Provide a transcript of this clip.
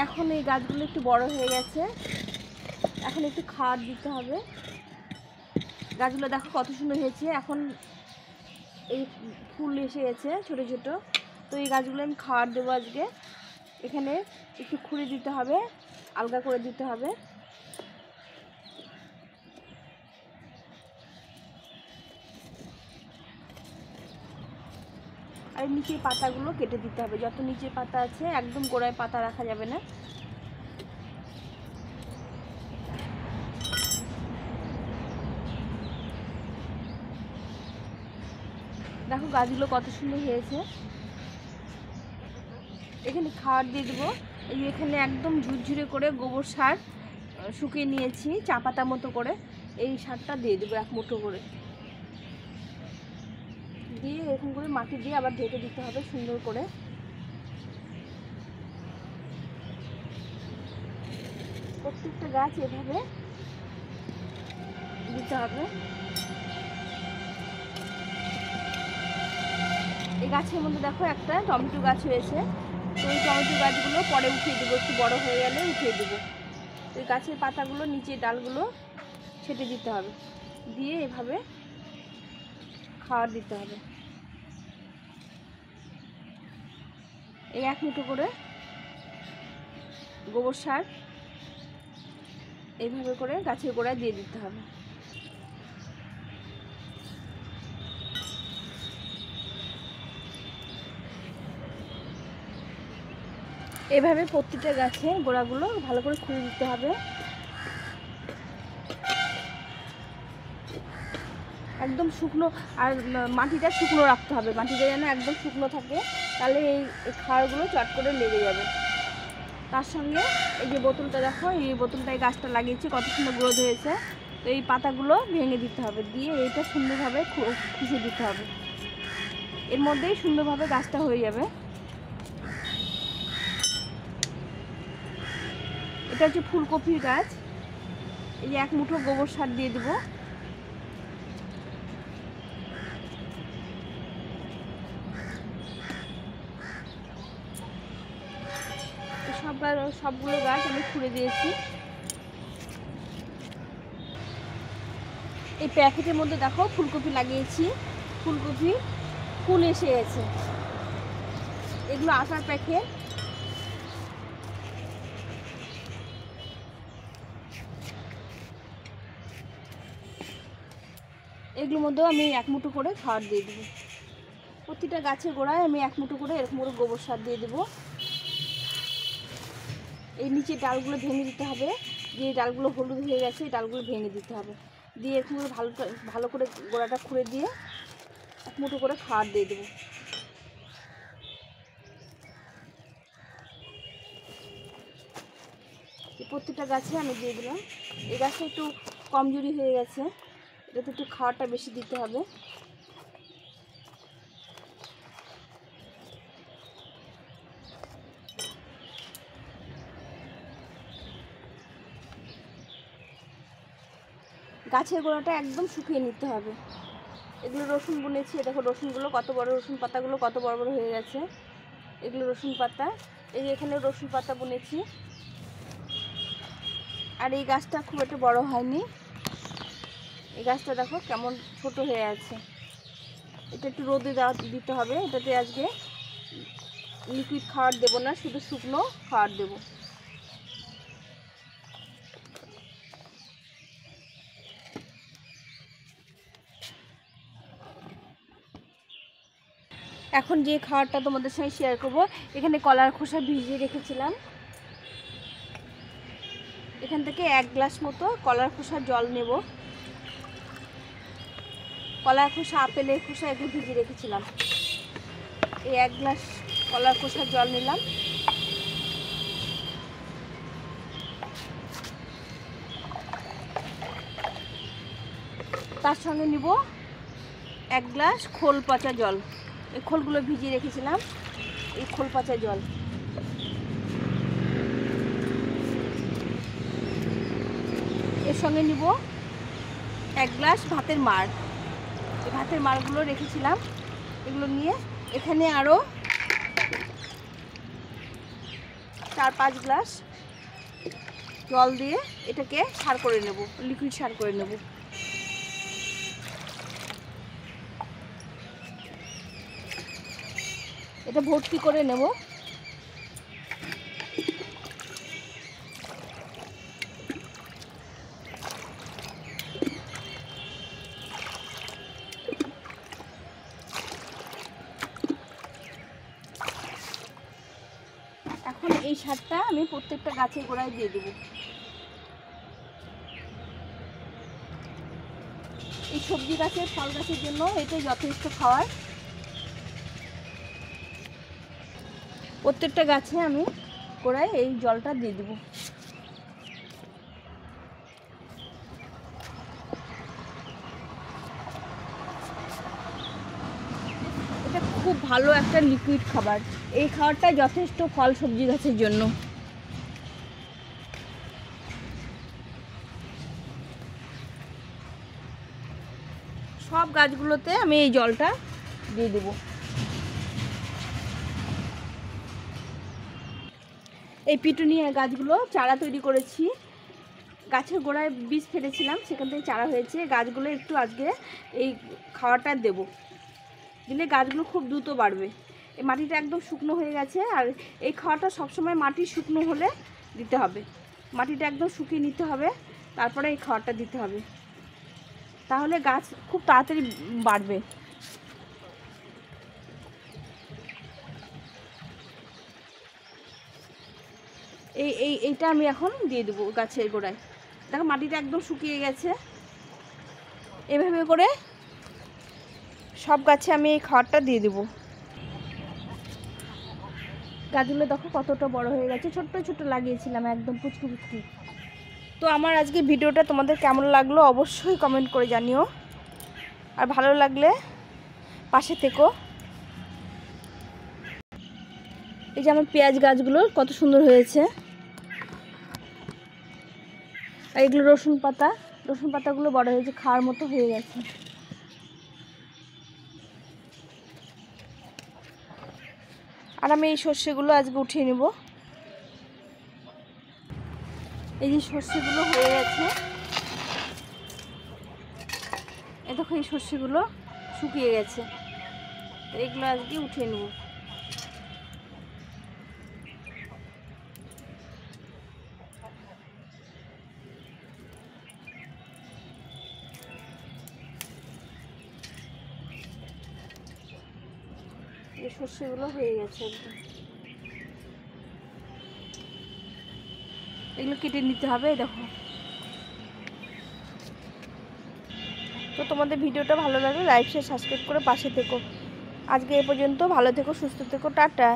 এখন এই গাছগুলো একটু বড় হয়ে গেছে, এখন একটু খাবার দিতে হবে। গাছগুলো দেখো কত সুন্দর হয়েছে, এখন এই ফুল এসে গেছে ছোট ছোট। তো এই গাছগুলো আমি খাবার দেবো আজকে। এখানে একটু খুঁড়ে দিতে হবে, আলগা করে দিতে হবে। আর নিচের পাতাগুলো কেটে দিতে হবে, যত নিচের পাতা আছে একদম গোড়ায় পাতা রাখা যাবে না। দেখো গাছগুলো কত সুন্দর হয়েছে। এখানে খাবার দিয়ে দেবো। এই এখানে একদম ঝুরঝুরে করে গোবর সার শুকিয়ে নিয়েছি, চা পাতা মতো করে। এই সারটা দিয়ে দেবো এক মুঠো করে, দিয়ে এরকম করে মাটি দিয়ে আবার ঢেকে দিতে হবে সুন্দর করে। প্রত্যেকটা গাছ এভাবে দিতে হবে। এই গাছের মধ্যে দেখো একটা টমেটো গাছ হয়েছে, তো এই টমেটো গাছগুলো পরে উঠিয়ে দেবো, একটু বড় হয়ে গেলে উঠিয়ে দেবো। এই গাছের পাতাগুলো নিচে ডালগুলো ছেটে দিতে হবে, দিয়ে এভাবে খাবার দিতে হবে। এই এক মুঠো করে গোবর সার এইভাবে করে গাছের গোড়ায় দিয়ে দিতে হবে। এভাবে প্রতিটা গাছে গোড়াগুলো ভালো করে খুঁড়ে দিতে হবে। একদম শুকনো, আর মাটিটা শুকনো রাখতে হবে, মাটিটা যেন একদম শুকনো থাকে, তাহলে এই খাড়গুলো চট করে লেগে যাবে। তার সঙ্গে এই যে বোতলটা দেখো, এই বোতলটায় গাছটা লাগিয়েছি, কত সুন্দর গ্রোথ হয়েছে। তো এই পাতাগুলো ভেঙে দিতে হবে, দিয়ে এইটা সুন্দরভাবে খুশে দিতে হবে, এর মধ্যেই সুন্দরভাবে গাছটা হয়ে যাবে। এটা হচ্ছে ফুলকপির গাছ। এই যে এক মুঠো গোবর সার দিয়ে দেবো। সবগুলো গাছ আমি খুঁড়ে দিয়েছি। এই প্যাকেটের মধ্যে দেখো ফুলকপি লাগিয়েছি, ফুলকপি ফুল এসে গেছে। এগুলো আটার প্যাকেট। এগুলোর মধ্যেও আমি এক মুঠো করে খাবার দিয়ে দেবো। প্রতিটা গাছের গোড়ায় আমি এক মুঠো করে এরকম করে গোবর সার দিয়ে দেবো। এই নিচে ডালগুলো ভেঙে দিতে হবে, যে ডালগুলো হলুদ হয়ে গেছে এই ডালগুলো ভেঙে দিতে হবে, দিয়ে এরকম করে ভালো করে গোড়াটা খুঁড়ে দিয়ে এক মুঠো করে খাবার দিয়ে দেবো। প্রত্যেকটা গাছে আমি দিয়ে দিলাম। এই গাছটা একটু কমজোরি হয়ে গেছে, এটাতে একটু খাবারটা বেশি দিতে হবে। গাছের গোড়াটা একদম শুকিয়ে নিতে হবে। এগুলো রসুন বুনেছি, দেখো রসুনগুলো কত বড়, রসুন পাতাগুলো কত বড় বড় হয়ে গেছে। এগুলো রসুন পাতা। এই যে এখানে রসুন পাতা বুনেছি। আর এই গাছটা খুব একটা বড় হয়নি, এই গাছটা দেখো কেমন ছোট হয়ে আছে। এটা একটু রোদে দিতে হবে। এটাতে আজকে লিকুইড খাবার দেবো না, শুধু শুকনো খাবার দেবো। এখন যে খাবারটা তোমাদের সঙ্গে শেয়ার করবো, এখানে কলার খোসা ভিজিয়ে রেখেছিলাম, এখান থেকে 1 গ্লাস মতো কলার খোসার জল নেব। কলার খোসা, আপেলের খোসা এগুলো ভিজিয়ে রেখেছিলাম। এই 1 গ্লাস কলার খোসার জল নিলাম। তার সঙ্গে নিব 1 গ্লাস খোল পচা জল। এই খোলগুলো ভিজিয়ে রেখেছিলাম, এই খোল পচা জল। এর সঙ্গে নিব 1 গ্লাস ভাতের মাড়। এই ভাতের মাড়গুলো রেখেছিলাম, এগুলো নিয়ে এখানে আরও 4-5 গ্লাস জল দিয়ে এটাকে সার করে নেব, লিকুইড সার করে নেব। এটা ভর্তি করে নেব। এখন এই সারটা আমি প্রত্যেকটা গাছের গোড়ায় দিয়ে দেব। এই সবজি গাছের, ফল গাছের জন্য এটাই যথেষ্ট খাওয়ার। প্রত্যেকটা গাছে আমি গোড়ায় এই জলটা দিয়ে দেব। এটা খুব ভালো একটা লিকুইড খাবার। এই খাবারটা যথেষ্ট ফল সবজি গাছের জন্য। সব গাছগুলোতে আমি এই জলটা দিয়ে দেব। এই পিটুনিয়া গাছগুলো চারা তৈরি করেছি, গাছের গোড়ায় বীজ ফেলেছিলাম, সেখান থেকে চারা হয়েছে। গাছগুলো একটু আজকে এই খাওয়াটা দেব, দিলে গাছগুলো খুব দ্রুত বাড়বে। এই মাটিটা একদম শুকনো হয়ে গেছে, আর এই খাওয়াটা সবসময় মাটি শুকনো হলে দিতে হবে। মাটিটা একদম শুকিয়ে নিতে হবে, তারপরে এই খাওয়াটা দিতে হবে, তাহলে গাছ খুব তাড়াতাড়ি বাড়বে। এইটা আমি এখন দিয়ে দেবো গাছের গোড়ায়। দেখো মাটিটা একদম শুকিয়ে গেছে। এভাবে করে সব গাছে আমি এই খাবারটা দিয়ে দেবো। গাছগুলো দেখো কতটা বড় হয়ে গেছে, ছোট্ট ছোট্ট লাগিয়েছিলাম একদম পুচকু পুচকু। তো আমার আজকে ভিডিওটা তোমাদের কেমন লাগলো অবশ্যই কমেন্ট করে জানিও, আর ভালো লাগলে পাশে থেকো। এই যে আমার পেঁয়াজ গাছগুলো কত সুন্দর হয়েছে, আর এগুলো রসুন পাতাগুলো বড় হয়েছে, খাওয়ার মতো হয়ে গেছে। আর আমি এই সর্ষেগুলো আজকে উঠিয়ে নেব। এই যে সর্ষেগুলো হয়ে গেছে, এ দেখো এই সর্ষেগুলো শুকিয়ে গেছে, এগুলো আজকে উঠিয়ে নেব। এই সর্ষেগুলো হয়ে গেছে একদম, এগুলো কেটে নিতে হবে। দেখো, তো তোমাদের ভিডিওটা ভালো লাগলে লাইক শেয়ার সাবস্ক্রাইব করে পাশে থেকো। আজকে এ পর্যন্ত, ভালো থেকো, সুস্থ থেকো, টাটা।